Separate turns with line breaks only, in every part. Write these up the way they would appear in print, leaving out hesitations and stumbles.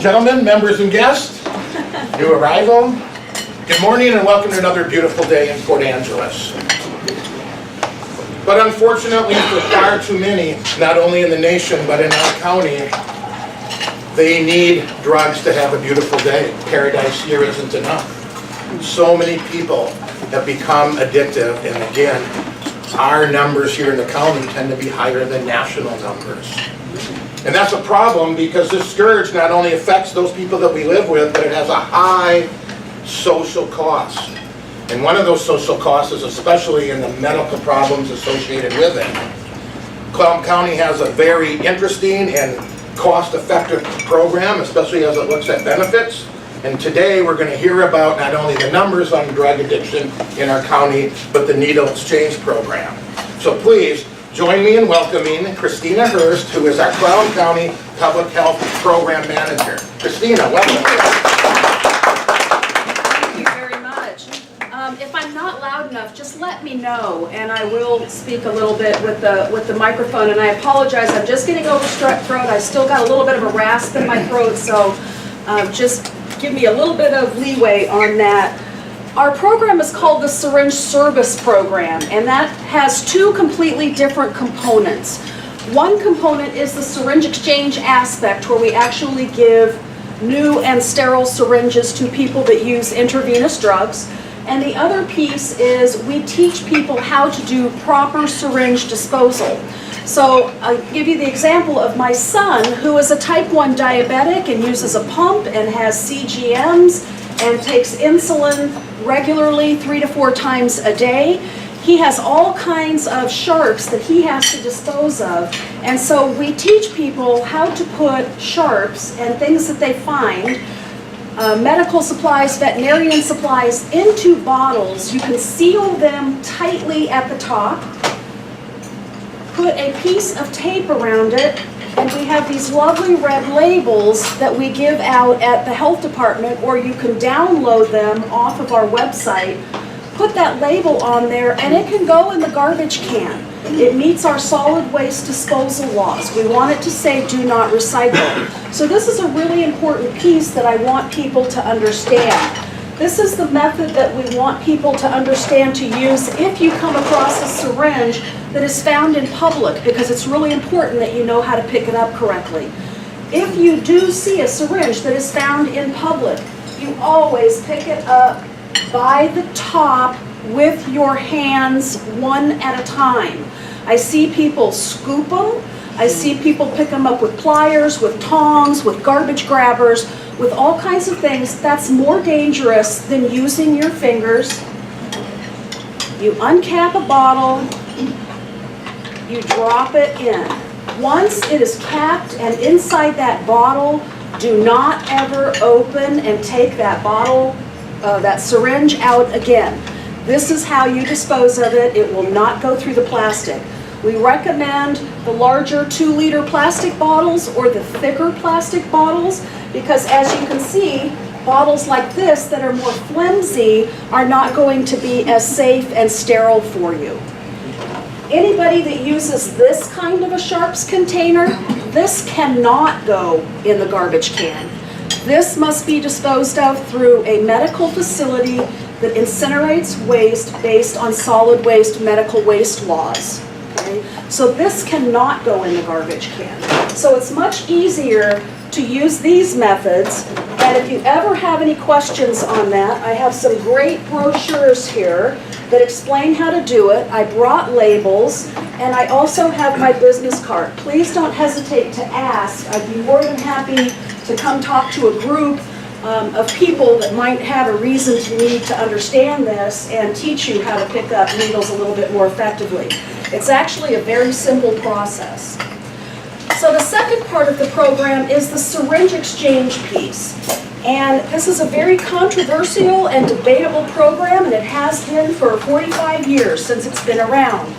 gentlemen, members and guests, new arrival, good morning and welcome to another beautiful day in Port Angeles. But unfortunately for far too many, not only in the nation but in our county, they need drugs to have a beautiful day. Paradise here isn't enough. So many people have become addictive, and again, our numbers here in the county tend to be higher than national numbers. And that's a problem because this scourge not only affects those people that we live with, but it has a high social cost. And one of those social costs is especially in the medical problems associated with it. Clallam County has a very interesting and cost-effective program, especially as it looks at benefits. And today we're going to hear about not only the numbers on drug addiction in our county, but the needle exchange program. So please, join me in welcoming Christina Hurst, who is our Clallam County Public Health Program Manager. Christina, welcome.
Thank you very much. If I'm not loud enough, just let me know, and I will speak a little bit with the microphone. And I apologize, I'm just getting over strep throat. I still got a little bit of a rasp in my throat, so just give me a little bit of leeway on that. Our program is called the Syringe Service Program, and that has two completely different components. One component is the syringe exchange aspect, where we actually give new and sterile syringes to people that use intravenous drugs. And the other piece is we teach people how to do proper syringe disposal. So I'll give you the example of my son, who is a type 1 diabetic and uses a pump and has CGMs and takes insulin regularly 3 to 4 times a day. He has all kinds of sharps that he has to dispose of. And so we teach people how to put sharps and things that they find, medical supplies, veterinarian supplies, into bottles. You can seal them tightly at the top, put a piece of tape around it, and we have these lovely red labels that we give out at the health department, or you can download them off of our website. Put that label on there, and it can go in the garbage can. It meets our solid waste disposal laws. We want it to say do not recycle. So this is a really important piece that I want people to understand. This is the method that we want people to understand to use if you come across a syringe that is found in public, because it's really important that you know how to pick it up correctly. If you do see a syringe that is found in public, you always pick it up by the top with your hands one at a time. I see people scoop them. I see people pick them up with pliers, with tongs, with garbage grabbers, with all kinds of things. That's more dangerous than using your fingers. You uncap a bottle, you drop it in. Once it is capped and inside that bottle, do not ever open and take that bottle, that syringe out again. This is how you dispose of it. It will not go through the plastic. We recommend the larger 2-liter plastic bottles or the thicker plastic bottles, because as you can see, bottles like this that are more flimsy are not going to be as safe and sterile for you. Anybody that uses this kind of a sharps container, this cannot go in the garbage can. This must be disposed of through a medical facility that incinerates waste based on solid waste medical waste laws. Okay? So this cannot go in the garbage can. So it's much easier to use these methods. And if you ever have any questions on that, I have some great brochures here that explain how to do it. I brought labels, and I also have my business card. Please don't hesitate to ask. I'd be more than happy to come talk to a group of people that might have a reason to need to understand this and teach you how to pick up needles a little bit more effectively. It's actually a very simple process. So the second part of the program is the syringe exchange piece. And this is a very controversial and debatable program, and it has been for 45 years since it's been around.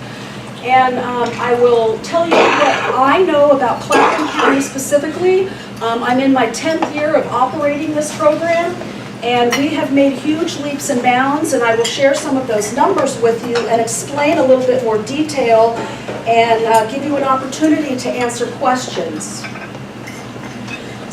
And I will tell you what I know about Clallam County specifically. I'm in my 10th year of operating this program, and we have made huge leaps and bounds, and I will share some of those numbers with you and explain a little bit more detail and give you an opportunity to answer questions.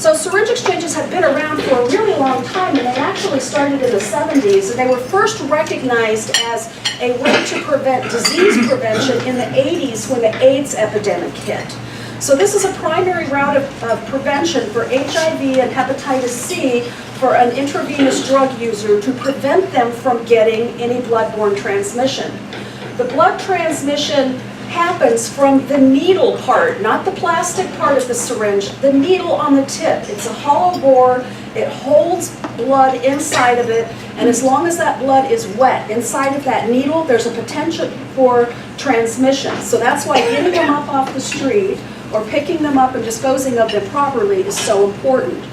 So syringe exchanges have been around for a really long time, and they actually started in the 70s, and they were first recognized as a way to prevent disease prevention in the 80s when the AIDS epidemic hit. So this is a primary route of prevention for HIV and hepatitis C for an intravenous drug user to prevent them from getting any bloodborne transmission. The blood transmission happens from the needle part, not the plastic part of the syringe, the needle on the tip. It's a hollow bore, it holds blood inside of it, and as long as that blood is wet inside of that needle, there's a potential for transmission. So that's why getting them up off the street or picking them up and disposing of them properly is so important.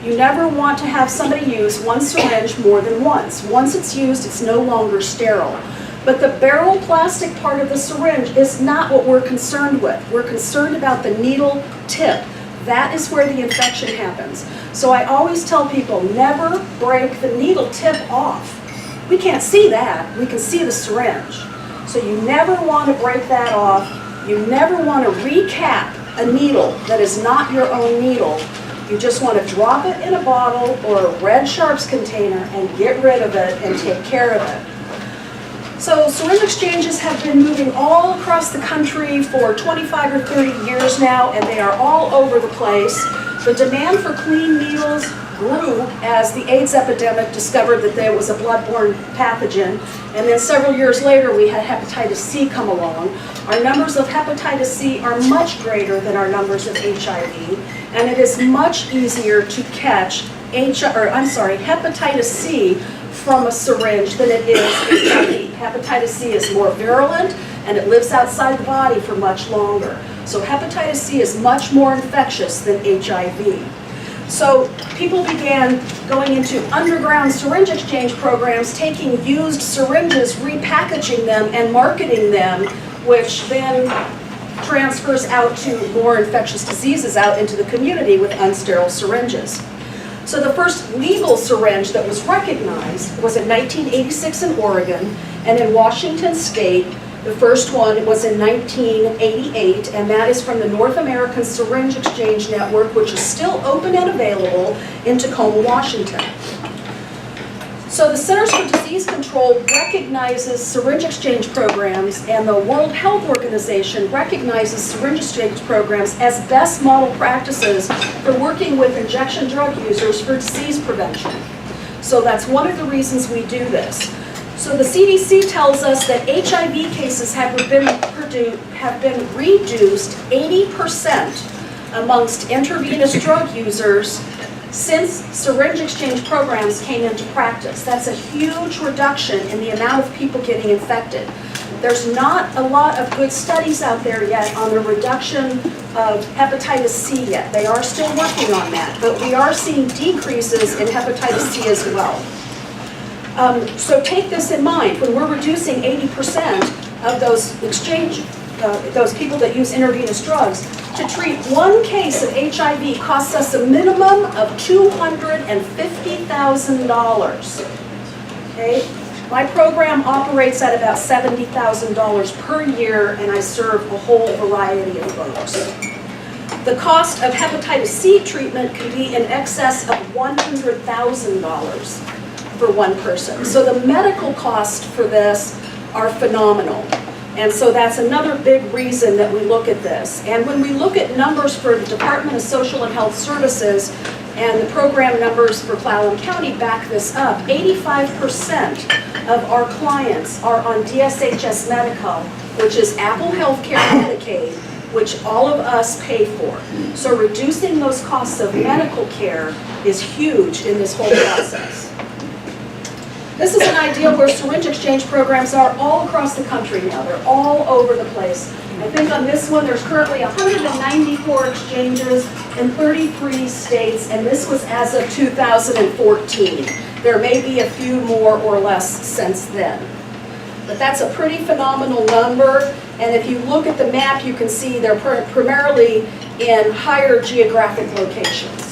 You never want to have somebody use one syringe more than once. Once it's used, it's no longer sterile. But the barrel plastic part of the syringe is not what we're concerned with. We're concerned about the needle tip. That is where the infection happens. So I always tell people, never break the needle tip off. We can't see that. We can see the syringe. So you never want to break that off. You never want to recap a needle that is not your own needle. You just want to drop it in a bottle or a red Sharps container and get rid of it and take care of it. So syringe exchanges have been moving all across the country for 25 or 30 years now, and they are all over the place. The demand for clean needles grew as the AIDS epidemic discovered that there was a bloodborne pathogen, and then several years later we had hepatitis C come along. Our numbers of hepatitis C are much greater than our numbers of HIV, and it is much easier to catch hepatitis C from a syringe than it is HIV. Hepatitis C is more virulent and it lives outside the body for much longer. So hepatitis C is much more infectious than HIV. So people began going into underground syringe exchange programs, taking used syringes, repackaging them and marketing them, which then transfers out to more infectious diseases out into the community with unsterile syringes. So the first legal syringe that was recognized was in 1986 in Oregon, and in Washington State, the first one was in 1988, and that is from the North American Syringe Exchange Network, which is still open and available in Tacoma, Washington. So the Centers for Disease Control recognizes syringe exchange programs, and the World Health Organization recognizes syringe exchange programs as best model practices for working with injection drug users for disease prevention. So that's one of the reasons we do this. So the CDC tells us that HIV cases have been reduced 80% amongst intravenous drug users since syringe exchange programs came into practice. That's a huge reduction in the amount of people getting infected. There's not a lot of good studies out there yet on the reduction of hepatitis C yet. They are still working on that, but we are seeing decreases in hepatitis C as well. So take this in mind. When we're reducing 80% of those those people that use intravenous drugs, to treat one case of HIV costs us a minimum of $250,000. Okay? My program operates at about $70,000 per year, and I serve a whole variety of folks. The cost of hepatitis C treatment can be in excess of $100,000 for one person. So the medical costs for this are phenomenal. And so that's another big reason that we look at this. And when we look at numbers for the Department of Social and Health Services, and the program numbers for Clallam County back this up, 85% of our clients are on DSHS Medical, which is Apple Healthcare Medicaid, which all of us pay for. So reducing those costs of medical care is huge in this whole process. This is an idea where syringe exchange programs are all across the country now. They're all over the place. I think on this one there's currently 194 exchanges in 33 states, and this was as of 2014. There may be a few more or less since then. But that's a pretty phenomenal number, and if you look at the map you can see they're primarily in higher geographic locations.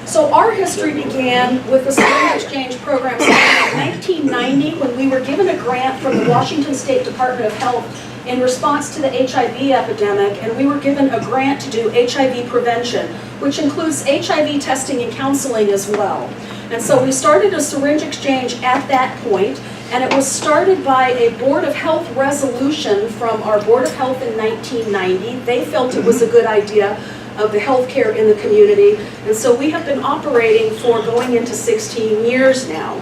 So our history began with the syringe exchange program in 1990 when we were given a grant from the Washington State Department of Health in response to the HIV epidemic, and we were given a grant to do HIV prevention, which includes HIV testing and counseling as well. And so we started a syringe exchange at that point, and it was started by a Board of Health resolution from our Board of Health in 1990. They felt it was a good idea of the healthcare in the community, and so we have been operating for going into 16 years now.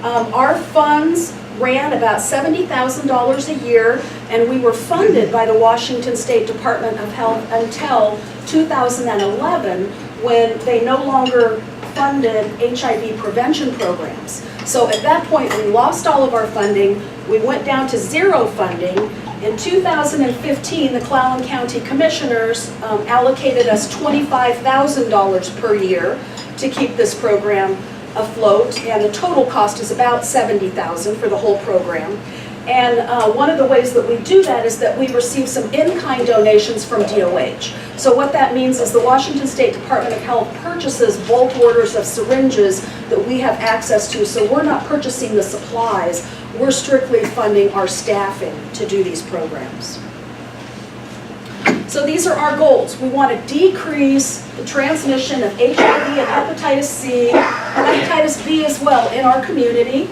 Our funds ran about $70,000 a year, and we were funded by the Washington State Department of Health until 2011, when they no longer funded HIV prevention programs. So at that point, we lost all of our funding. We went down to zero funding. In 2015, the Clallam County Commissioners allocated us $25,000 per year to keep this program afloat, and the total cost is about $70,000 for the whole program. And one of the ways that we do that is that we receive some in-kind donations from DOH. So what that means is the Washington State Department of Health purchases bulk orders of syringes that we have access to, so we're not purchasing the supplies, we're strictly funding our staffing to do these programs. So these are our goals. We want to decrease the transmission of HIV and hepatitis C, and hepatitis B as well in our community.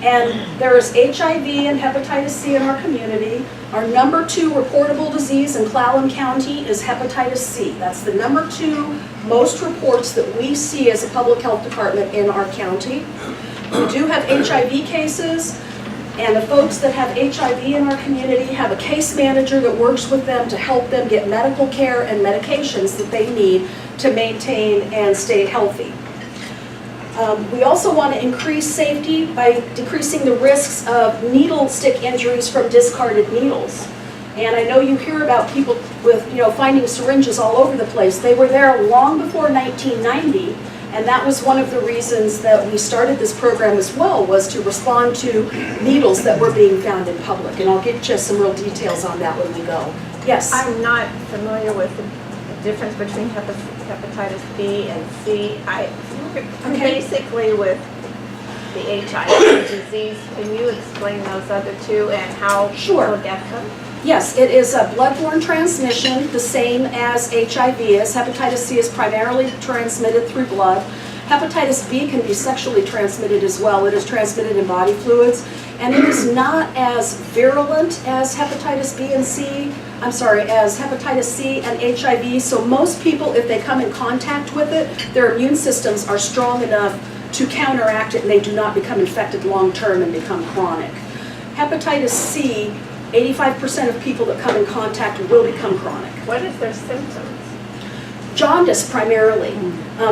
And there is HIV and hepatitis C in our community. Our number 2 reportable disease in Clallam County is hepatitis C. That's the number 2 most reports that we see as a public health department in our county. We do have HIV cases, and the folks that have HIV in our community have a case manager that works with them to help them get medical care and medications that they need to maintain and stay healthy. We also want to increase safety by decreasing the risks of needle stick injuries from discarded needles. And I know you hear about people with, finding syringes all over the place. They were there long before 1990, and that was one of the reasons that we started this program as well, was to respond to needles that were being found in public. And I'll get you some real details on that when we go. Yes?
I'm not familiar with the difference between hepatitis B and C. Basically with the HIV disease, can you explain those other two and how people get them?
Yes, it is a bloodborne transmission, the same as HIV is. Hepatitis C is primarily transmitted through blood. Hepatitis B can be sexually transmitted as well. It is transmitted in body fluids, and it is not as virulent as hepatitis B and C. As hepatitis C and HIV. So most people, if they come in contact with it, their immune systems are strong enough to counteract it, and they do not become infected long term and become chronic. Hepatitis C, 85% of people that come in contact will become chronic.
What is their symptoms?
Jaundice primarily,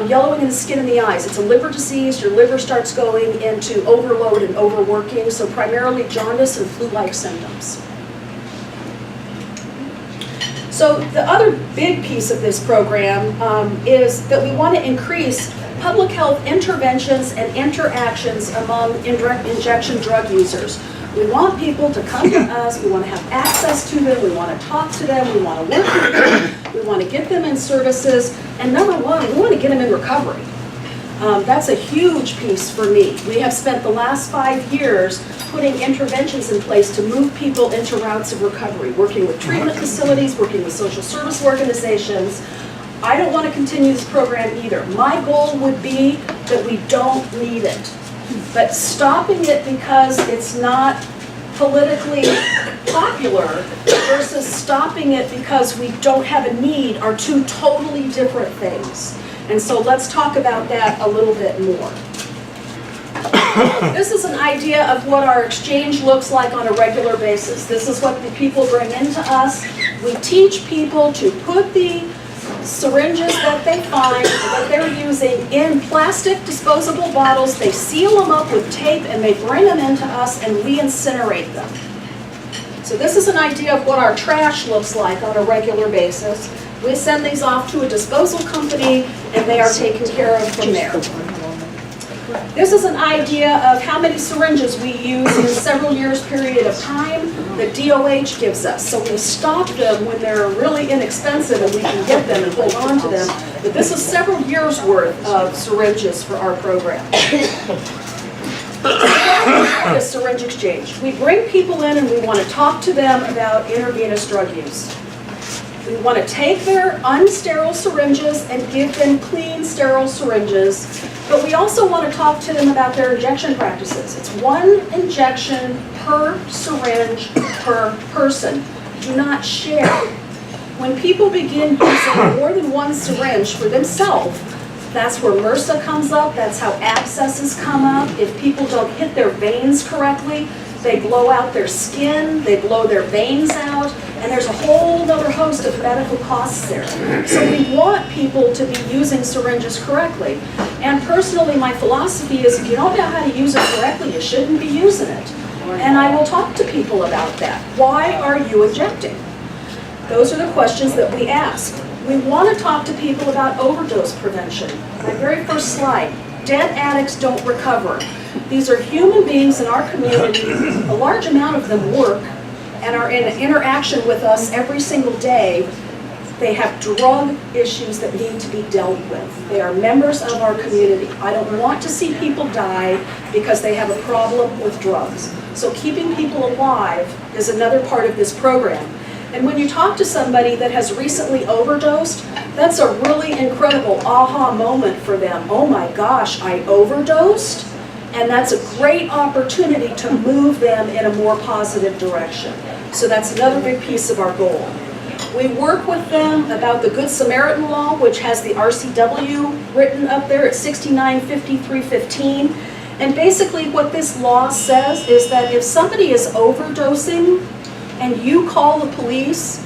yellowing in the skin and the eyes. It's a liver disease. Your liver starts going into overload and overworking, so primarily jaundice and flu-like symptoms. So the other big piece of this program is that we want to increase public health interventions and interactions among injection drug users. We want people to come to us, we want to have access to them, we want to talk to them, we want to work with them, we want to get them in services, and number 1, we want to get them in recovery. That's a huge piece for me. We have spent the last 5 years putting interventions in place to move people into routes of recovery, working with treatment facilities, working with social service organizations. I don't want to continue this program either. My goal would be that we don't need it. But stopping it because it's not politically popular versus stopping it because we don't have a need are two totally different things. And so let's talk about that a little bit more. This is an idea of what our exchange looks like on a regular basis. This is what the people bring into us. We teach people to put the syringes that they find, that they're using, in plastic disposable bottles. They seal them up with tape and they bring them into us and we incinerate them. So this is an idea of what our trash looks like on a regular basis. We send these off to a disposal company and they are taken care of from there. This is an idea of how many syringes we use in a several years period of time that DOH gives us. So we stock them when they're really inexpensive and we can get them and hold on to them. But this is several years worth of syringes for our program. The syringe exchange. We bring people in and we want to talk to them about intravenous drug use. We want to take their unsterile syringes and give them clean, sterile syringes, but we also want to talk to them about their injection practices. It's 1 injection per syringe per person. Do not share. When people begin using more than 1 syringe for themselves, that's where MRSA comes up, that's how abscesses come up. If people don't hit their veins correctly, they blow out their skin, they blow their veins out, and there's a whole other host of medical costs there. So we want people to be using syringes correctly. And personally, my philosophy is if you don't know how to use it correctly, you shouldn't be using it. And I will talk to people about that. Why are you injecting? Those are the questions that we ask. We want to talk to people about overdose prevention. My very first slide, dead addicts don't recover. These are human beings in our community. A large amount of them work and are in interaction with us every single day. They have drug issues that need to be dealt with. They are members of our community. I don't want to see people die because they have a problem with drugs. So keeping people alive is another part of this program. And when you talk to somebody that has recently overdosed, that's a really incredible aha moment for them. Oh my gosh, I overdosed? And that's a great opportunity to move them in a more positive direction. So that's another big piece of our goal. We work with them about the Good Samaritan Law, which has the RCW written up there at 695315. And basically what this law says is that if somebody is overdosing and you call the police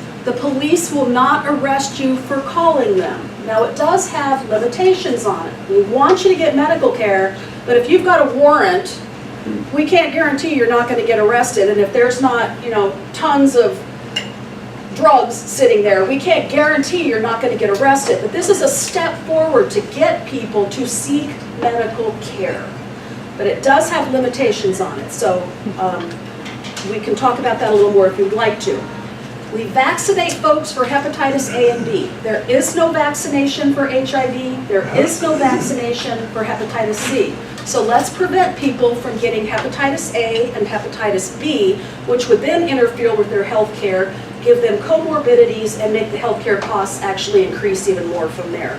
will not arrest you for calling them. Now it does have limitations on it. We want you to get medical care, but if you've got a warrant, we can't guarantee you're not going to get arrested. And if there's not, tons of drugs sitting there, we can't guarantee you're not going to get arrested. But this is a step forward to get people to seek medical care. But it does have limitations on it. So we can talk about that a little more if you'd like to. We vaccinate folks for hepatitis A and B. There is no vaccination for HIV. There is no vaccination for hepatitis C. So let's prevent people from getting hepatitis A and hepatitis B, which would then interfere with their health care, give them comorbidities, and make the health care costs actually increase even more from there.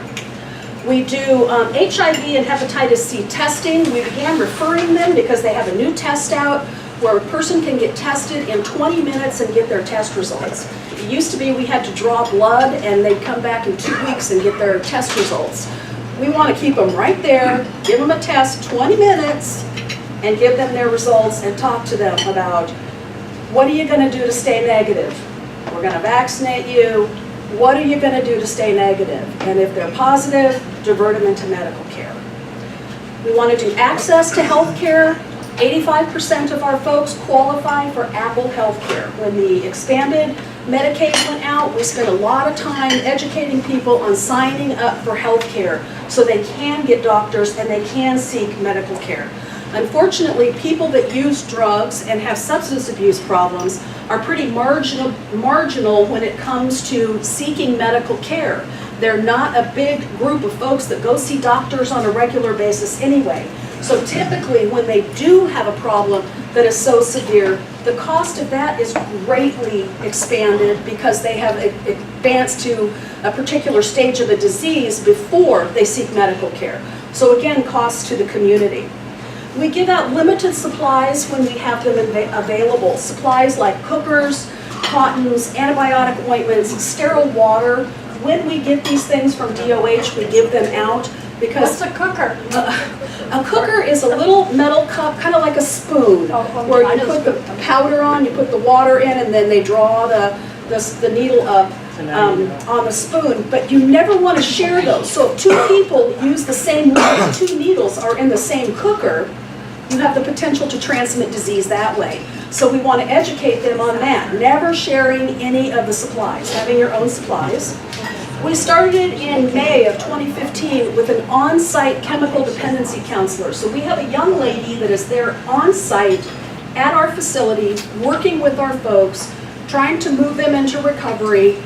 We do HIV and hepatitis C testing. We began referring them because they have a new test out where a person can get tested in 20 minutes and get their test results. It used to be we had to draw blood and they'd come back in 2 weeks and get their test results. We want to keep them right there, give them a test, 20 minutes, and give them their results and talk to them about what are you going to do to stay negative? We're going to vaccinate you. What are you going to do to stay negative? And if they're positive, divert them into medical care. We want to do access to health care. 85% of our folks qualify for Apple Health Care. When the expanded Medicaid went out, we spent a lot of time educating people on signing up for health care so they can get doctors and they can seek medical care. Unfortunately, people that use drugs and have substance abuse problems are pretty marginal when it comes to seeking medical care. They're not a big group of folks that go see doctors on a regular basis anyway. So typically when they do have a problem that is so severe, the cost of that is greatly expanded because they have advanced to a particular stage of the disease before they seek medical care. So again, costs to the community. We give out limited supplies when we have them available. Supplies like cookers, cottons, antibiotic ointments, sterile water. When we get these things from DOH, we give them out because
what's a cooker?
A cooker is a little metal cup, kind of like a spoon, where you put the powder on, you put the water in, and then they draw the needle up on the spoon. But you never want to share those. So if 2 people use the same needle, 2 needles are in the same cooker, you have the potential to transmit disease that way. So we want to educate them on that. Never sharing any of the supplies, having your own supplies. We started in May of 2015 with an on-site chemical dependency counselor. So we have a young lady that is there on-site at our facility, working with our folks, trying to move them into recovery.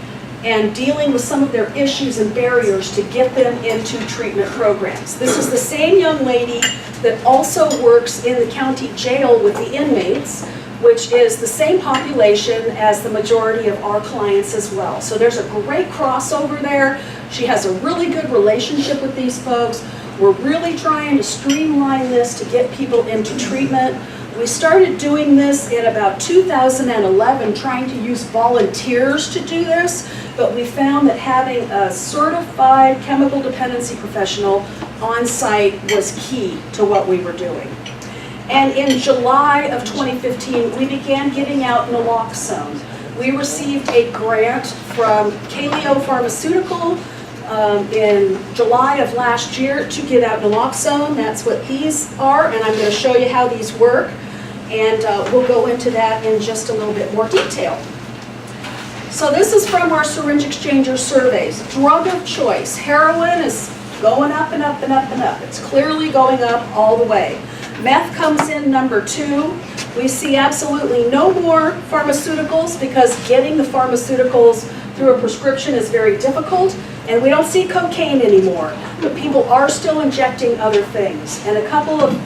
and dealing with some of their issues and barriers to get them into treatment programs. This is the same young lady that also works in the county jail with the inmates, which is the same population as the majority of our clients as well. So there's a great crossover there. She has a really good relationship with these folks. We're really trying to streamline this to get people into treatment. We started doing this in about 2011, trying to use volunteers to do this, but we found that having a certified chemical dependency professional on site was key to what we were doing. And in July of 2015, we began getting out naloxone. We received a grant from Kaleo Pharmaceutical in July of last year to get out naloxone. That's what these are, and I'm going to show you how these work. And we'll go into that in just a little bit more detail. So this is from our syringe exchanger surveys. Drug of choice. Heroin is going up and up and up and up. It's clearly going up all the way. Meth comes in number 2. We see absolutely no more pharmaceuticals because getting the pharmaceuticals through a prescription is very difficult. And we don't see cocaine anymore, but people are still injecting other things. And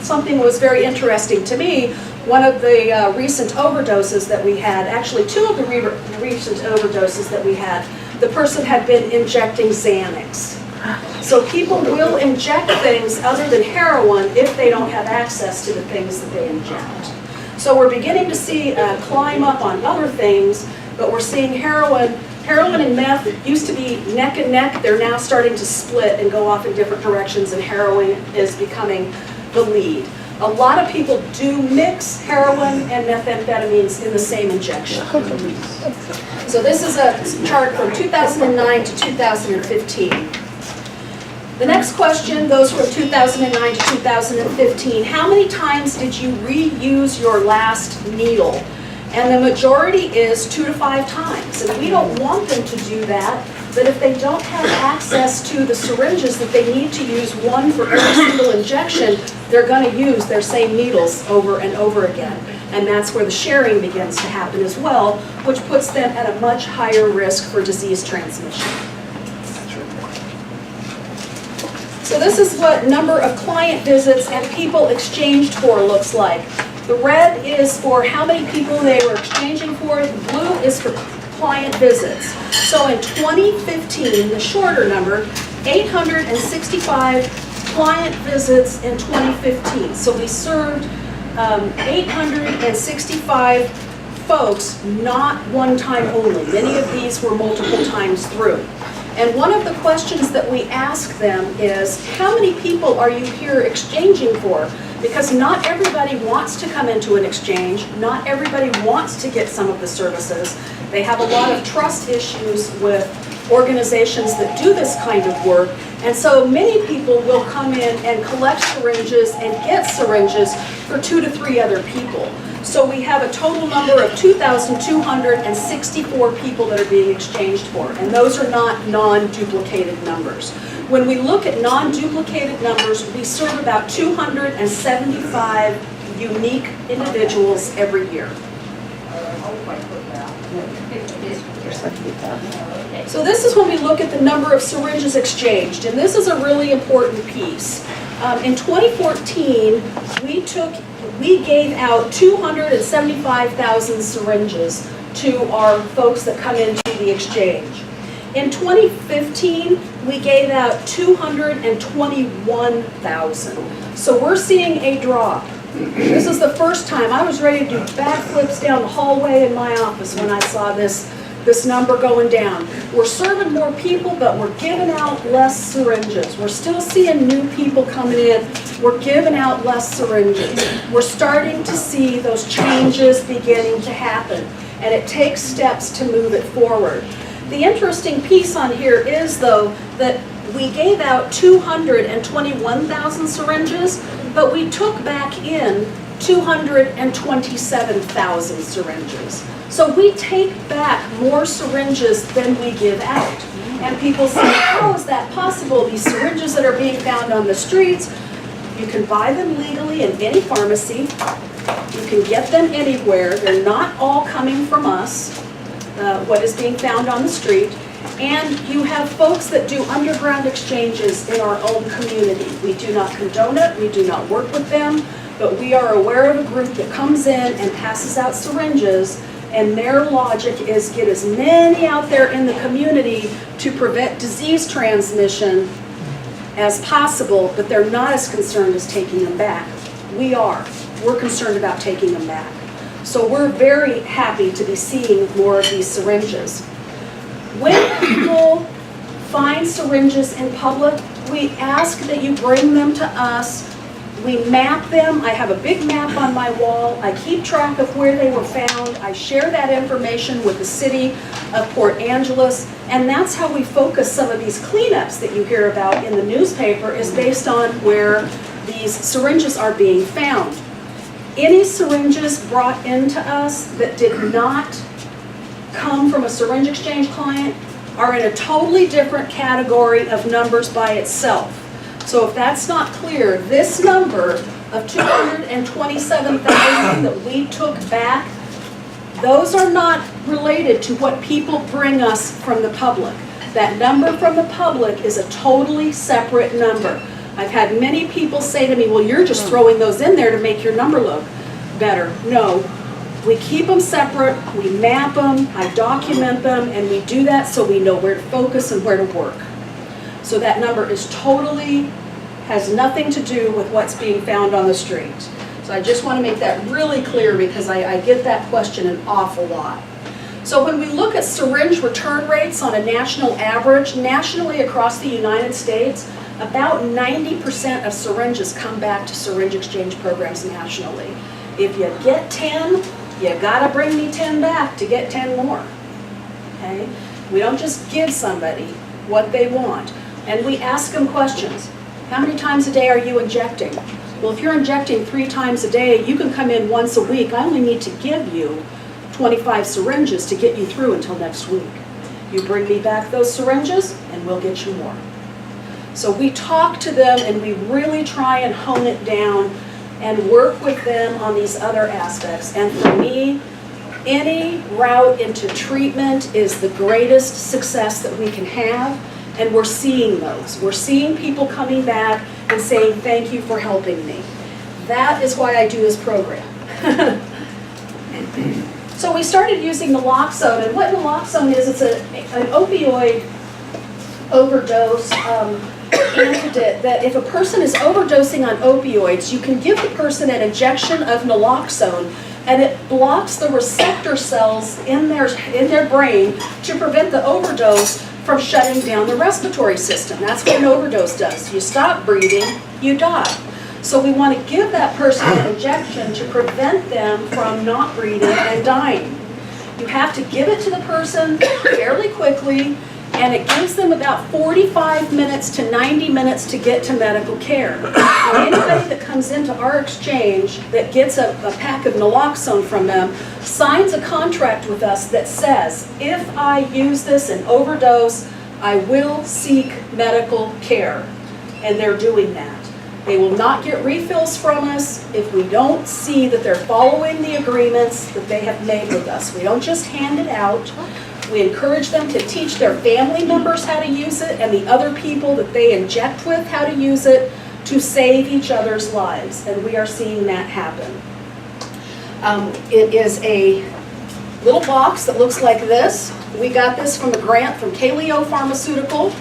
something was very interesting to me. One of the recent overdoses that we had, actually 2 of the recent overdoses that we had, the person had been injecting Xanax. So people will inject things other than heroin if they don't have access to the things that they inject. So we're beginning to see a climb up on other things, but we're seeing heroin and meth used to be neck and neck. They're now starting to split and go off in different directions, and heroin is becoming the lead. A lot of people do mix heroin and methamphetamines in the same injection. So this is a chart from 2009 to 2015. The next question goes from 2009 to 2015. How many times did you reuse your last needle? And the majority is 2 to 5 times. And we don't want them to do that, but if they don't have access to the syringes that they need to use one for every single injection, they're going to use their same needles over and over again. And that's where the sharing begins to happen as well, which puts them at a much higher risk for disease transmission. So this is what number of client visits and people exchanged for looks like. The red is for how many people they were exchanging for. The blue is for client visits. So in 2015, the shorter number, 865 client visits in 2015. So we served 865 folks, not one time only. Many of these were multiple times through. And one of the questions that we ask them is, how many people are you here exchanging for? Because not everybody wants to come into an exchange. Not everybody wants to get some of the services. They have a lot of trust issues with organizations that do this kind of work. And so many people will come in and collect syringes and get syringes for 2 to 3 other people. So we have a total number of 2,264 people that are being exchanged for, and those are not non-duplicated numbers. When we look at non-duplicated numbers, we serve about 275 unique individuals every year. So this is when we look at the number of syringes exchanged, and this is a really important piece. In 2014, we gave out 275,000 syringes to our folks that come into the exchange. In 2015, we gave out 221,000. So we're seeing a drop. This is the first time I was ready to do backflips down the hallway in my office when I saw this number going down. We're serving more people, but we're giving out less syringes. We're still seeing new people coming in. We're giving out less syringes. We're starting to see those changes beginning to happen, and it takes steps to move it forward. The interesting piece on here is, though, that we gave out 221,000 syringes, but we took back in 227,000 syringes. So we take back more syringes than we give out. And people say, how is that possible? These syringes that are being found on the streets, you can buy them legally in any pharmacy. You can get them anywhere. They're not all coming from us, what is being found on the street. And you have folks that do underground exchanges in our own community. We do not condone it, we do not work with them, but we are aware of a group that comes in and passes out syringes, and their logic is get as many out there in the community to prevent disease transmission as possible, but they're not as concerned as taking them back. We are. We're concerned about taking them back. So we're very happy to be seeing more of these syringes. When people find syringes in public, we ask that you bring them to us. We map them. I have a big map on my wall. I keep track of where they were found. I share that information with the city of Port Angeles, and that's how we focus some of these cleanups that you hear about in the newspaper, is based on where these syringes are being found. Any syringes brought into us that did not come from a syringe exchange client are in a totally different category of numbers by itself. So if that's not clear, this number of 227,000 that we took back, those are not related to what people bring us from the public. That number from the public is a totally separate number. I've had many people say to me, well, you're just throwing those in there to make your number look better. No, we keep them separate, we map them, I document them, and we do that so we know where to focus and where to work. So that number is totally, has nothing to do with what's being found on the street. So I just want to make that really clear, because I get that question an awful lot. So when we look at syringe return rates on a national average, nationally across the United States, about 90% of syringes come back to syringe exchange programs nationally. If you get 10, you gotta bring me 10 back to get 10 more, okay? We don't just give somebody what they want. And we ask them questions. How many times a day are you injecting? Well, if you're injecting 3 times a day, you can come in once a week. I only need to give you 25 syringes to get you through until next week. You bring me back those syringes and we'll get you more. So we talk to them and we really try and hone it down and work with them on these other aspects. And for me, any route into treatment is the greatest success that we can have, and we're seeing those. We're seeing people coming back and saying, thank you for helping me. That is why I do this program. So we started using naloxone, and what naloxone is, it's an opioid overdose antidote that if a person is overdosing on opioids, you can give the person an injection of naloxone, and it blocks the receptor cells in their brain to prevent the overdose from shutting down the respiratory system. That's what an overdose does. You stop breathing, you die. So we want to give that person an injection to prevent them from not breathing and dying. You have to give it to the person fairly quickly, and it gives them about 45 minutes to 90 minutes to get to medical care. Now, anybody that comes into our exchange that gets a pack of naloxone from them signs a contract with us that says, if I use this and overdose, I will seek medical care. And they're doing that. They will not get refills from us if we don't see that they're following the agreements that they have made with us. We don't just hand it out. We encourage them to teach their family members how to use it and the other people that they inject with how to use it to save each other's lives. And we are seeing that happen. It is a little box that looks like this. We got this from a grant from Kaleo Pharmaceutical.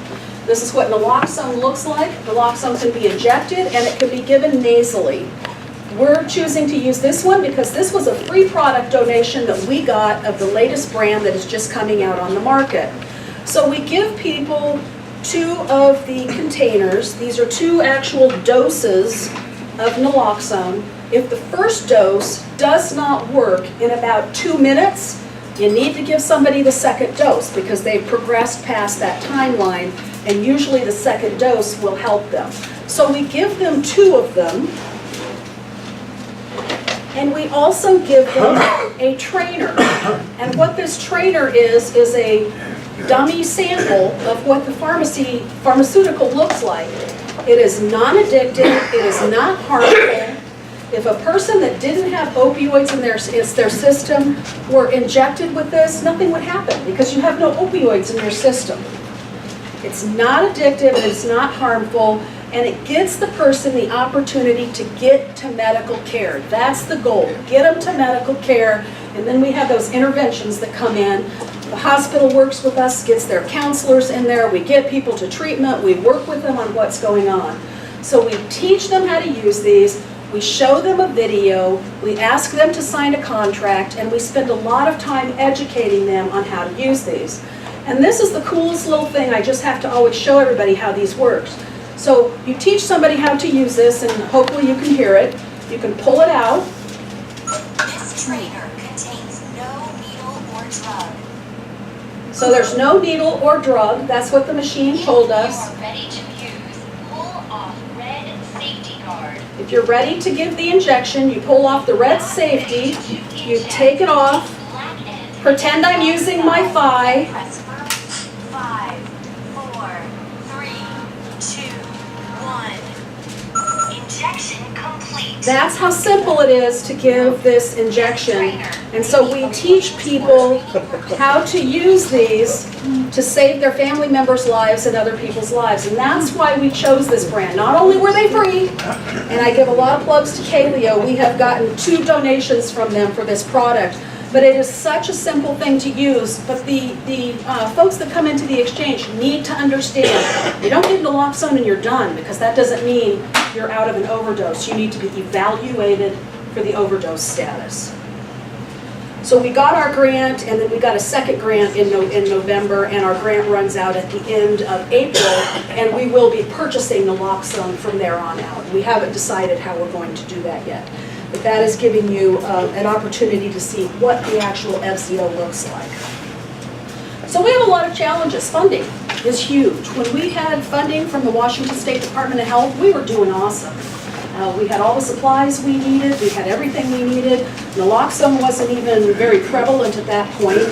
This is what naloxone looks like. Naloxone can be injected and it can be given nasally. We're choosing to use this one because this was a free product donation that we got of the latest brand that is just coming out on the market. So we give people 2 of the containers. These are 2 actual doses of naloxone. If the first dose does not work in about 2 minutes, you need to give somebody the second dose because they've progressed past that timeline, and usually the second dose will help them. So we give them 2 of them. And we also give them a trainer. And what this trainer is a dummy sample of what the pharmaceutical looks like. It is non-addictive, it is not harmful, If a person that didn't have opioids in their system were injected with this, nothing would happen because you have no opioids in your system. It's not addictive and it's not harmful, and it gives the person the opportunity to get to medical care. That's the goal, get them to medical care, and then we have those interventions that come in. The hospital works with us, gets their counselors in there, we get people to treatment, we work with them on what's going on. So we teach them how to use these, we show them a video, we ask them to sign a contract, and we spend a lot of time educating them on how to use these. And this is the coolest little thing, I just have to always show everybody how these work. So you teach somebody how to use this, and hopefully you can hear it. You can pull it out.
This trainer contains no needle or drug.
So there's no needle or drug, that's what the machine told us.
If you are ready to use, pull off red safety guard.
If you're ready to give the injection, you pull off the red safety, you take it off, pretend I'm using my thigh.
Press 5, 4, 3, 2, 1. Injection complete.
That's how simple it is to give this injection. And so we teach people how to use these to save their family members' lives and other people's lives. And that's why we chose this brand. Not only were they free, and I give a lot of plugs to Kaleo, we have gotten 2 donations from them for this product. But it is such a simple thing to use. But the folks that come into the exchange need to understand, you don't get naloxone and you're done, because that doesn't mean you're out of an overdose. You need to be evaluated for the overdose status. So we got our grant, and then we got a second grant in November, and our grant runs out at the end of April, and we will be purchasing naloxone from there on out. We haven't decided how we're going to do that yet. But that is giving you an opportunity to see what the actual FZO looks like. So we have a lot of challenges. Funding is huge. When we had funding from the Washington State Department of Health, we were doing awesome. We had all the supplies we needed, we had everything we needed. Naloxone wasn't even very prevalent at that point.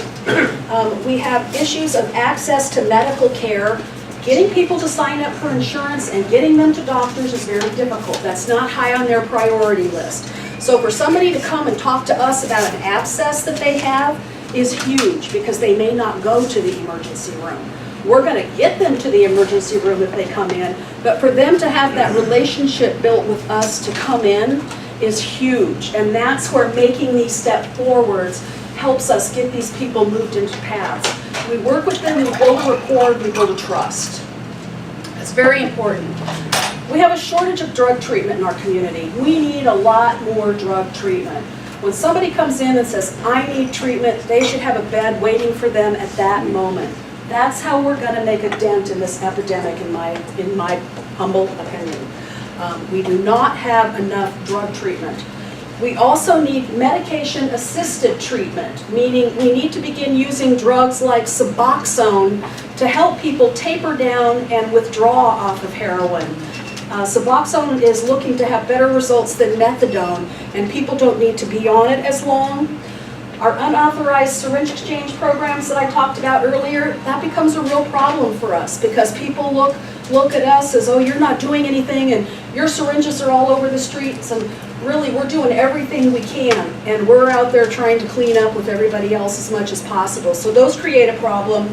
We have issues of access to medical care. Getting people to sign up for insurance and getting them to doctors is very difficult. That's not high on their priority list. So for somebody to come and talk to us about an abscess that they have is huge, because they may not go to the emergency room. We're going to get them to the emergency room if they come in, but for them to have that relationship built with us to come in is huge. And that's where making these step forwards helps us get these people moved into paths. We work with them, we build a rapport, we build a trust. It's very important. We have a shortage of drug treatment in our community. We need a lot more drug treatment. When somebody comes in and says, I need treatment, they should have a bed waiting for them at that moment. That's how we're going to make a dent in this epidemic, in my humble opinion. We do not have enough drug treatment. We also need medication-assisted treatment, meaning we need to begin using drugs like Suboxone to help people taper down and withdraw off of heroin. Suboxone is looking to have better results than methadone, and people don't need to be on it as long. Our unauthorized syringe exchange programs that I talked about earlier, that becomes a real problem for us, because people look at us as, oh, you're not doing anything, and your syringes are all over the streets, and really we're doing everything we can, and we're out there trying to clean up with everybody else as much as possible. So those create a problem.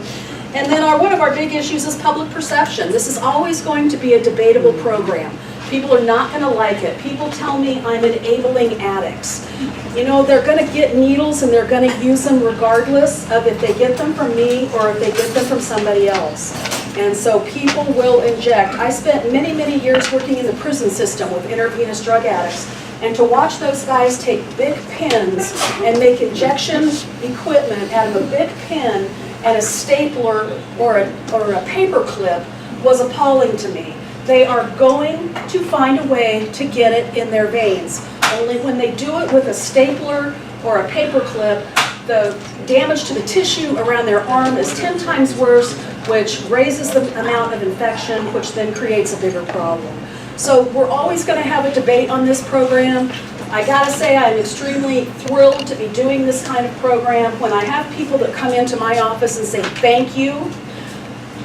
And then one of our big issues is public perception. This is always going to be a debatable program. People are not going to like it. People tell me I'm enabling addicts. You know, they're going to get needles and they're going to use them regardless of if they get them from me or if they get them from somebody else. And so people will inject. I spent many, many years working in the prison system with intravenous drug addicts. And to watch those guys take big pins and make injection equipment out of a big pin and a stapler or a paper clip was appalling to me. They are going to find a way to get it in their veins. Only when they do it with a stapler or a paper clip, the damage to the tissue around their arm is 10 times worse, which raises the amount of infection, which then creates a bigger problem. So we're always going to have a debate on this program. I gotta say, I'm extremely thrilled to be doing this kind of program. When I have people that come into my office and say thank you,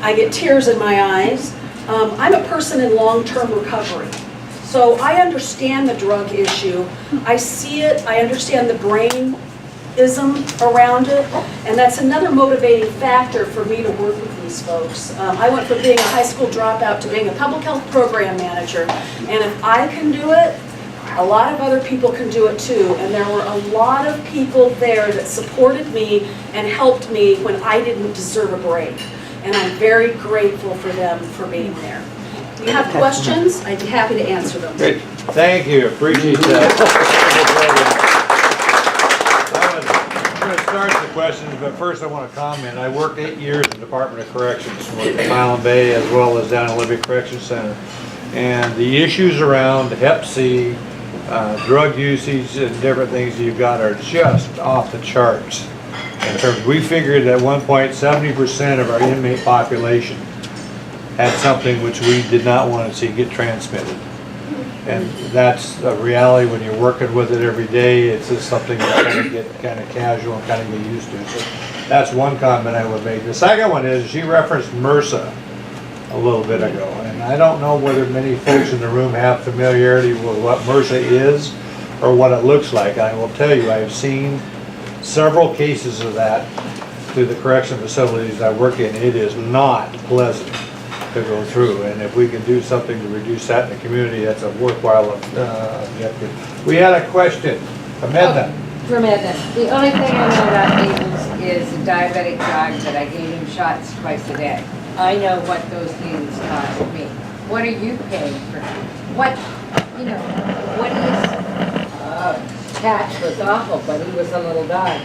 I get tears in my eyes. I'm a person in long-term recovery. So I understand the drug issue. I see it, I understand the brain-ism around it, and that's another motivating factor for me to work with these folks. I went from being a high school dropout to being a public health program manager, and if I can do it, a lot of other people can do it too, and there were a lot of people there that supported me and helped me when I didn't deserve a break. And I'm very grateful for them for being there. If you have questions, I'd be happy to answer them.
Great, thank you, appreciate that. I'm going to start the questions, but first I want to comment. I worked 8 years in the Department of Corrections, worked at Island Bay as well as down at Libby Correction Center. And the issues around Hep C, drug usage and different things you've got are just off the charts. In terms, we figured at one point 70% of our inmate population had something which we did not want to see get transmitted. And that's a reality when you're working with it every day. It's just something you kind of get kind of casual and kind of get used to. So that's one comment I would make. The second one is she referenced MRSA a little bit ago. And I don't know whether many folks in the room have familiarity with what MRSA is or what it looks like. I will tell you, I have seen several cases of that through the correction facilities I work in. It is not pleasant to go through, and if we can do something to reduce that in the community, that's a worthwhile objective. We had a question. Amanda.
From Edna. The only thing I know about needles is a diabetic dog that I gave him shots twice a day. I know what those needles cost me. What are you paying for? What, you know, what is, Patch was awful, but he was a little dog.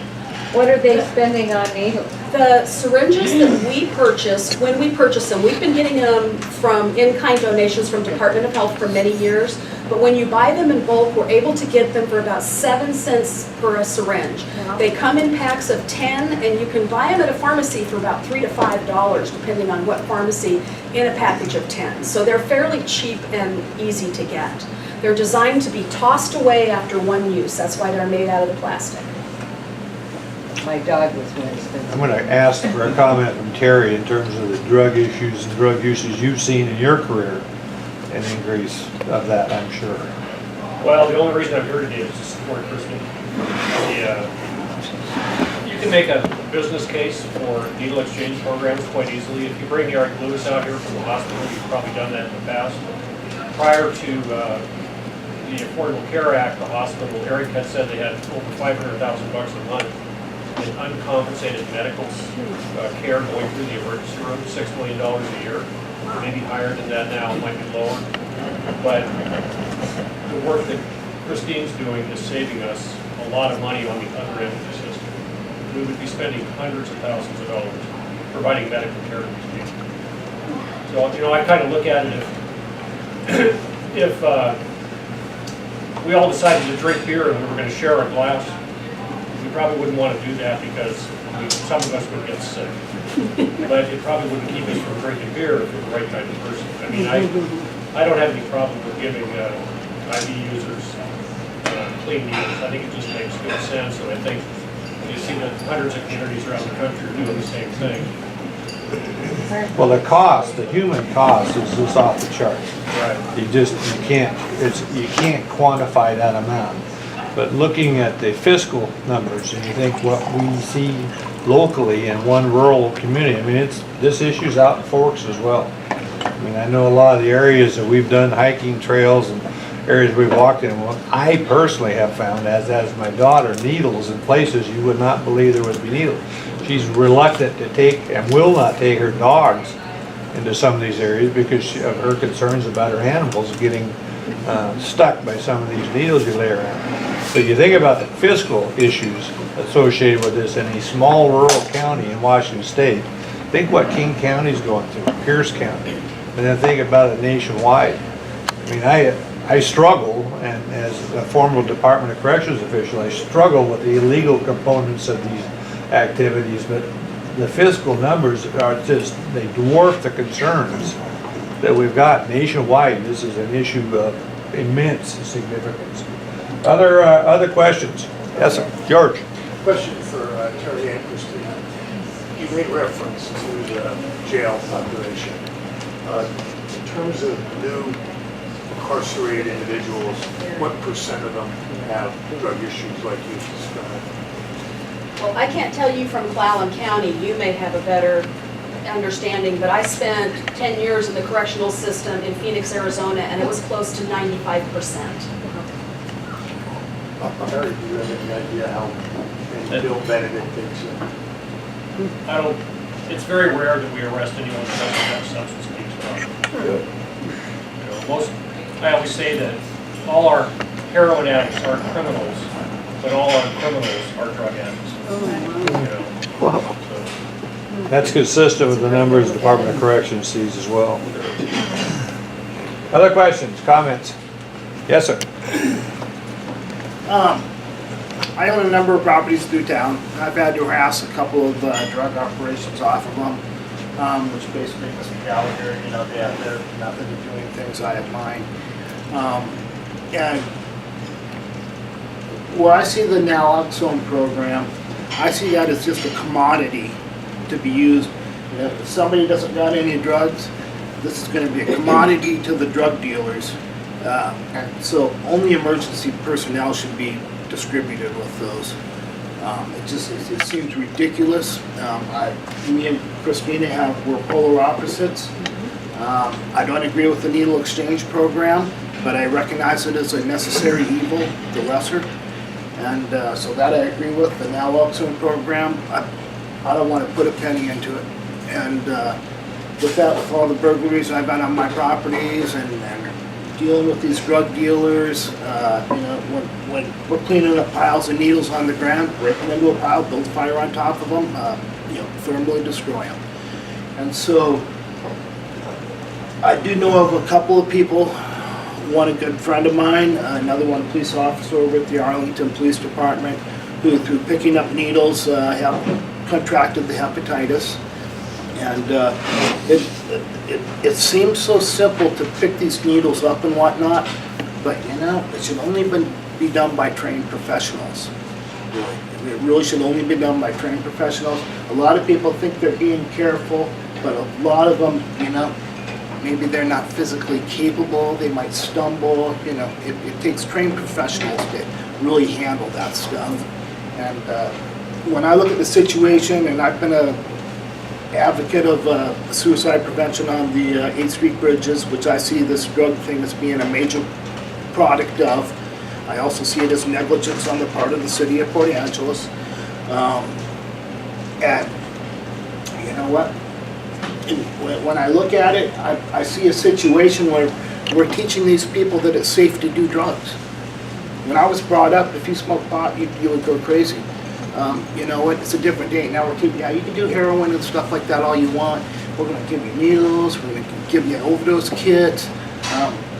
What are they spending on needles?
The syringes that we purchase, when we purchase them, we've been getting them from in-kind donations from Department of Health for many years, but when you buy them in bulk, we're able to get them for about 7 cents per a syringe.
Wow.
They come in packs of 10, and you can buy them at a pharmacy for about $3 to $5, depending on what pharmacy, in a package of 10. So they're fairly cheap and easy to get. They're designed to be tossed away after one use. That's why they're made out of the plastic.
My dog was more expensive.
I'm going to ask for a comment from Terry in terms of the drug issues and drug uses you've seen in your career, an increase of that, I'm sure.
Well, the only reason I'm here today is to support Christina. You can make a business case for needle exchange programs quite easily. If you bring Eric Lewis out here from the hospital, you've probably done that in the past. Prior to the Affordable Care Act, the hospital, Eric had said they had over $500,000 a month in uncompensated medical care going through the emergency room, $6 million a year, maybe higher than that now, it might be lower. But the work that Christine's doing is saving us a lot of money on the other end of the system. We would be spending hundreds of thousands of dollars providing medical care to these people. So, you know, I kind of look at it if we all decided to drink beer and we were going to share a glass, we probably wouldn't want to do that because some of us would get sick. But it probably wouldn't keep us from drinking beer if we're the right kind of person. I mean, I don't have any problem with giving IV users clean needles. I think it just makes good sense, and I think you see that hundreds of communities around the country are doing the same thing.
Well, the cost, the human cost is just off the chart.
Right.
You can't quantify that amount. But looking at the fiscal numbers, and you think what we see locally in one rural community, I mean, this issue's out in Forks as well. I mean, I know a lot of the areas that we've done hiking trails and areas we've walked in, well, I personally have found, as my daughter, needles in places you would not believe there would be needles. She's reluctant to take and will not take her dogs into some of these areas because of her concerns about her animals getting stuck by some of these needles you lay around. But you think about the fiscal issues associated with this in a small rural county in Washington State. Think what King County's going through, Pierce County, and then think about it nationwide. I mean, I struggle, and as a former Department of Corrections official, I struggle with the illegal components of these activities, but the fiscal numbers are just, they dwarf the concerns that we've got nationwide. This is an issue of immense significance. Other questions? Yes, sir. George.
Question for Terry and Christina. You made reference to the jail population. In terms of new incarcerated individuals, what percent of them have drug issues like you described?
Well, I can't tell you from Clallam County, you may have a better understanding, but I spent 10 years in the correctional system in Phoenix, Arizona, and it was close to 95%.
Harry, do you have any idea how many Bill Benedict thinks?
It's very rare that we arrest anyone who doesn't have substance abuse problem. You know, I always say that all our heroin addicts are criminals, but all our criminals are drug addicts. You know, so,
That's consistent with the numbers the Department of Corrections sees as well. Other questions, comments? Yes, sir.
I own a number of properties through town. I've had to harass a couple of drug operations off of them, which basically Mr. Gallagher, you know, they have their method of doing things, I have mine. And where I see the naloxone program, I see that as just a commodity to be used. You know, if somebody doesn't got any drugs, this is going to be a commodity to the drug dealers. And so only emergency personnel should be distributed with those. It seems ridiculous. Me and Christina we're polar opposites. I don't agree with the needle exchange program, but I recognize it as a necessary evil, the lesser. And so that I agree with. The naloxone program, I don't want to put a penny into it. And with that, with all the burglaries I've done on my properties and dealing with these drug dealers, you know, when we're cleaning up piles of needles on the ground, break them into a pile, build a fire on top of them, you know, thermally destroy them. And so I do know of a couple of people, one a good friend of mine, another one a police officer over at the Arlington Police Department, who through picking up needles have contracted the hepatitis. And it seems so simple to pick these needles up and whatnot, but you know, it should only be done by trained professionals. Really. It really should only be done by trained professionals. A lot of people think they're being careful, but a lot of them, you know, maybe they're not physically capable, they might stumble, you know, it takes trained professionals to really handle that stuff. And when I look at the situation, and I've been a advocate of suicide prevention on the 8th Street bridges, which I see this drug thing as being a major product of. I also see it as negligence on the part of the city of Port Angeles. And you know what? When I look at it, I see a situation where we're teaching these people that it's safe to do drugs. When I was brought up, if you smoke pot, you would go crazy. You know what, it's a different day. Now you can do heroin and stuff like that all you want. We're going to give you needles, we're going to give you an overdose kit,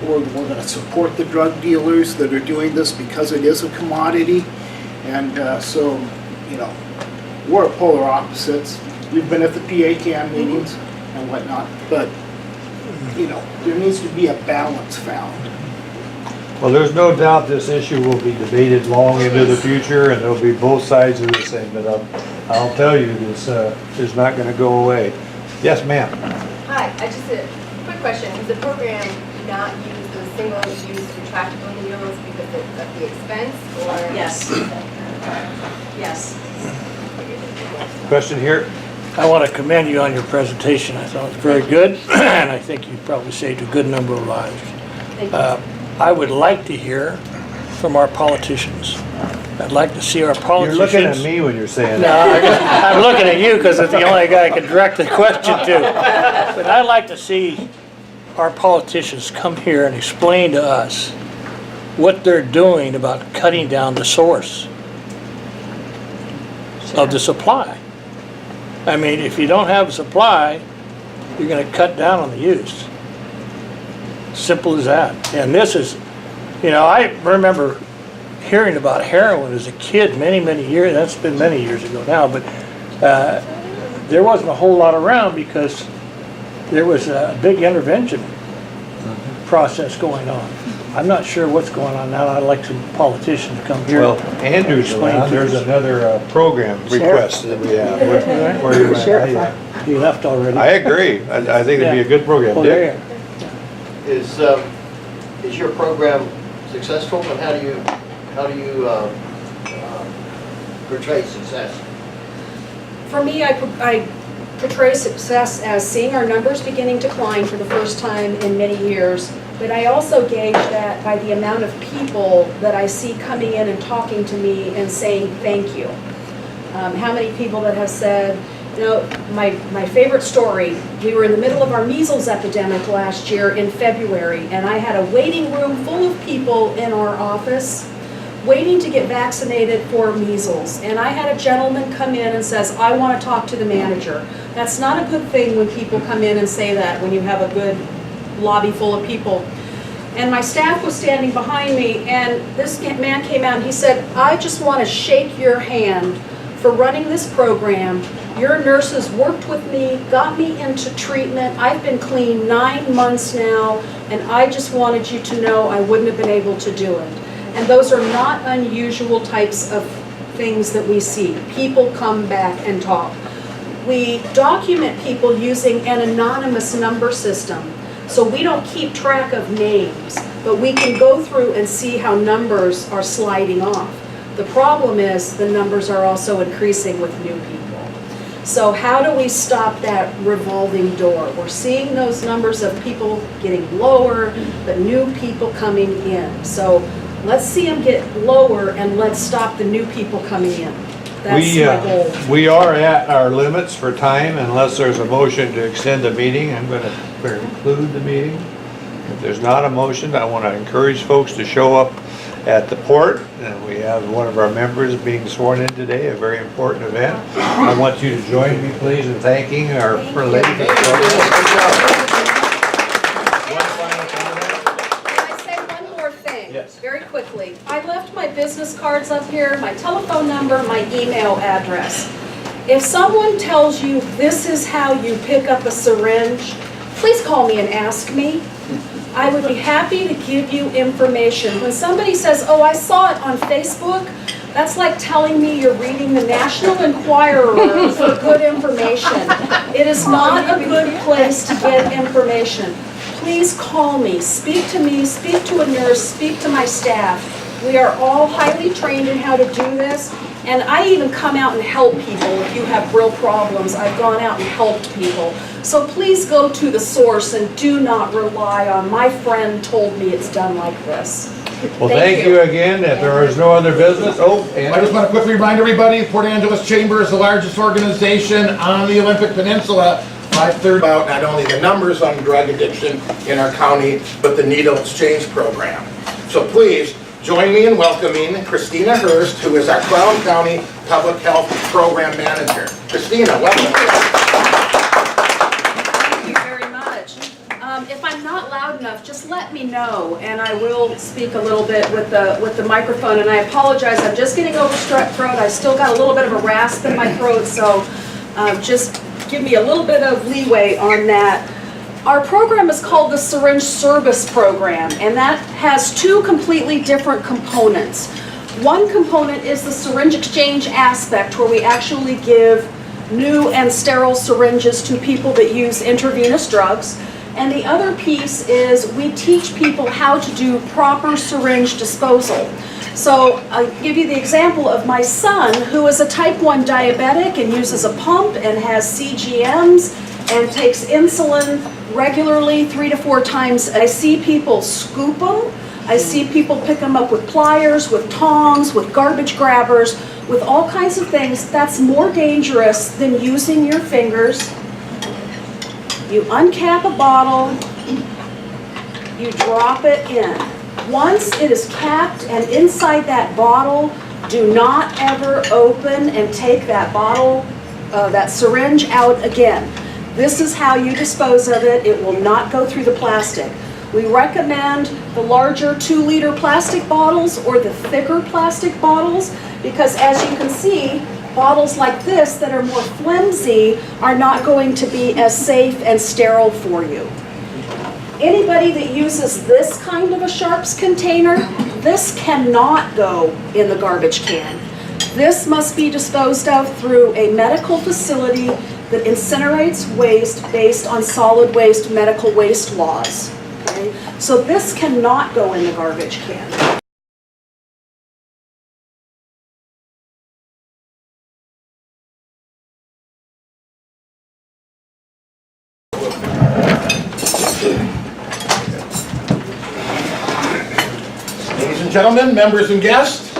we're going to support the drug dealers that are doing this because it is a commodity. And so, you know, we're at polar opposites. We've been at the PA-CAN meetings and whatnot, but, you know, there needs to be a balance found.
Well, there's no doubt this issue will be debated long into the future, and there'll be both sides of this thing, but I'll tell you, this is not going to go away. Yes, ma'am.
Hi, I just a quick question. Is the program not use those single-use retractable needles because of the expense, or?
Yes. Yes.
Question here?
I want to commend you on your presentation. I thought it was very good, and I think you probably saved a good number of lives.
Thank you.
I would like to hear from our politicians. I'd like to see our politicians.
You're looking at me when you're saying
No,
that.
I'm looking at you because it's the only guy I can direct the question to. But I'd like to see our politicians come here and explain to us what they're doing about cutting down the source of the supply. I mean, if you don't have a supply, you're going to cut down on the use. Simple as that. And this is, you know, I remember hearing about heroin as a kid many years. That's been many years ago now, but there wasn't a whole lot around because there was a big intervention process going on. I'm not sure what's going on now. I'd like some politicians to come here.
Well, Andrew's
explain
around.
to
There's
us.
another program request that we have. Where you went.
He left already.
I agree. I think it'd be a good program.
Oh,
Dick?
there.
Is is your program successful, and how do you portray success?
For me, I portray success as seeing our numbers beginning to climb for the first time in many years, but I also gauge that by the amount of people that I see coming in and talking to me and saying thank you. How many people that have said, you know, my favorite story, we were in the middle of our measles epidemic last year in February, and I had a waiting room full of people in our office waiting to get vaccinated for measles. And I had a gentleman come in and says, I want to talk to the manager. That's not a good thing when people come in and say that, when you have a good lobby full of people. And my staff was standing behind me, and this man came out and he said, I just want to shake your hand for running this program. Your nurses worked with me, got me into treatment. I've been clean 9 months now, and I just wanted you to know I wouldn't have been able to do it. And those are not unusual types of things that we see. People come back and talk. We document people using an anonymous number system. So we don't keep track of names, but we can go through and see how numbers are sliding off. The problem is the numbers are also increasing with new people. So how do we stop that revolving door? We're seeing those numbers of people getting lower, but new people coming in. So let's see them get lower and let's stop the new people coming in. That's my goal.
We are at our limits for time unless there's a motion to extend the meeting. I'm going to conclude the meeting. If there's not a motion, I want to encourage folks to show up at the port. And we have one of our members being sworn in today, a very important event. I want you to join me, please, in thanking our lady.
Very quickly. I left my business cards up here, my telephone number, my email address. If someone tells you this is how you pick up a syringe, please call me and ask me. I would be happy to give you information. When somebody says, oh, I saw it on Facebook, that's like telling me you're reading the National Enquirer for good information. It is not a good place to get information. Please call me, speak to a nurse, speak to my staff. We are all highly trained in how to do this, and I even come out and help people if you have real problems. I've gone out and helped people. So please go to the source and do not rely on my friend told me it's done like this.
Well, thank you again. If there is no other business,
I just want to quickly remind everybody, Port Angeles Chamber is the largest organization on the Olympic Peninsula. 5/3 about not only the numbers on drug addiction in our county, but the needle exchange program. So please join me in welcoming Christina Hurst, who is our Crown County Public Health Program Manager. Christina, welcome.
Thank you very much. If I'm not loud enough, just let me know, and I will speak a little bit with the microphone. And I apologize, I'm just getting over strep throat. I still got a little bit of a rasp in my throat, so just give me a little bit of leeway on that. Our program is called the Syringe Service Program, and that has two completely different components. One component is the syringe exchange aspect, where we actually give new and sterile syringes to people that use intravenous drugs. And the other piece is we teach people how to do proper syringe disposal. So I'll give you the example of my son, who is a type 1 diabetic and uses a pump and has CGMs and takes insulin regularly 3 to 4 times. I see people scoop them. I see people pick them up with pliers, with tongs, with garbage grabbers, with all kinds of things. That's more dangerous than using your fingers. You uncap a bottle, you drop it in. Once it is capped and inside that bottle, do not ever open and take that bottle, that syringe out again. This is how you dispose of it. It will not go through the plastic. We recommend the larger 2-liter plastic bottles or the thicker plastic bottles because, as you can see, bottles like this that are more flimsy are not going to be as safe and sterile for you. Anybody that uses this kind of a Sharps container, this cannot go in the garbage can. This must be disposed of through a medical facility that incinerates waste based on solid waste medical waste laws. okay? So this cannot go in the garbage can.
Ladies and gentlemen, members and guests,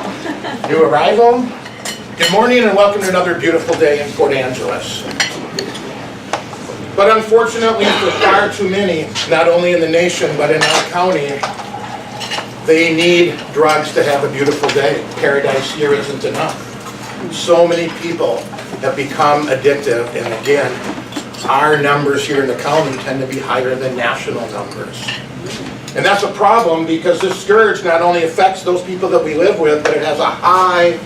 new arrival, good morning and welcome to another beautiful day in Port Angeles. But unfortunately for far too many, not only in the nation but in our county, they need drugs to have a beautiful day. Paradise here isn't enough. So many people have become addictive, and again, our numbers here in the county tend to be higher than national numbers. And that's a problem because this scourge not only affects those people that we live with, but it has a high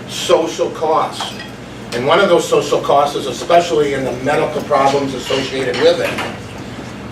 social cost. And one of those social costs is especially in the medical problems associated with it.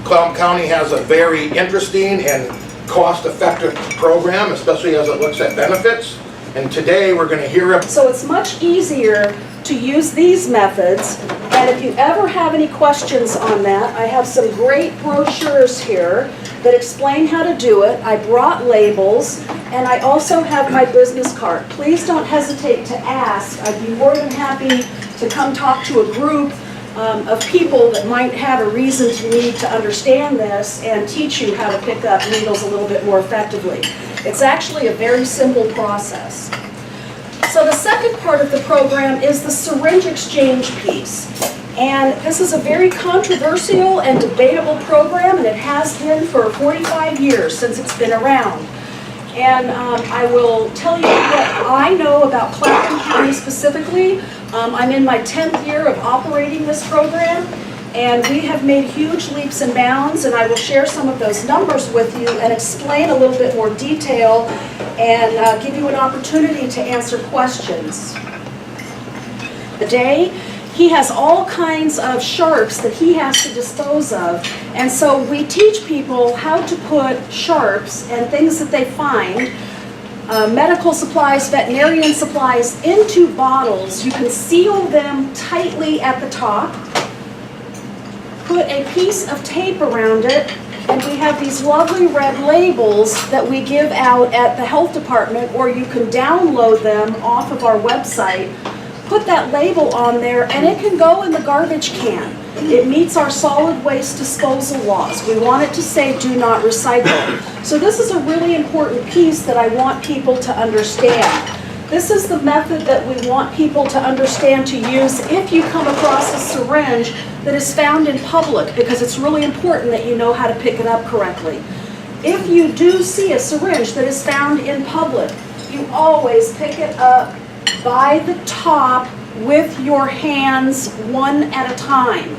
Clallam County has a very interesting and cost-effective program, especially as it looks at benefits. And today we're going to hear about.
So it's much easier to use these methods, and if you ever have any questions on that, I have some great brochures here that explain how to do it. I brought labels, and I also have my business card. Please don't hesitate to ask. I'd be more than happy to come talk to a group of people that might have a reason to need to understand this and teach you how to pick up needles a little bit more effectively. It's actually a very simple process. So the second part of the program is the syringe exchange piece. And this is a very controversial and debatable program, and it has been for 45 years since it's been around. And I will tell you what I know about Clallam County specifically. I'm in my 10th year of operating this program, and we have made huge leaps and bounds, and I will share some of those numbers with you and explain a little bit more detail and give you an opportunity to answer questions. Today, he has all kinds of sharps that he has to dispose of, and so we teach people how to put sharps and things that they find, medical supplies, veterinarian supplies, into bottles. You can seal them tightly at the top, put a piece of tape around it, and we have these lovely red labels that we give out at the health department, or you can download them off of our website. Put that label on there, and it can go in the garbage can. It meets our solid waste disposal laws. We want it to say do not recycle. So this is a really important piece that I want people to understand. This is the method that we want people to understand to use if you come across a syringe that is found in public, because it's really important that you know how to pick it up correctly. If you do see a syringe that is found in public, you always pick it up by the top with your hands one at a time.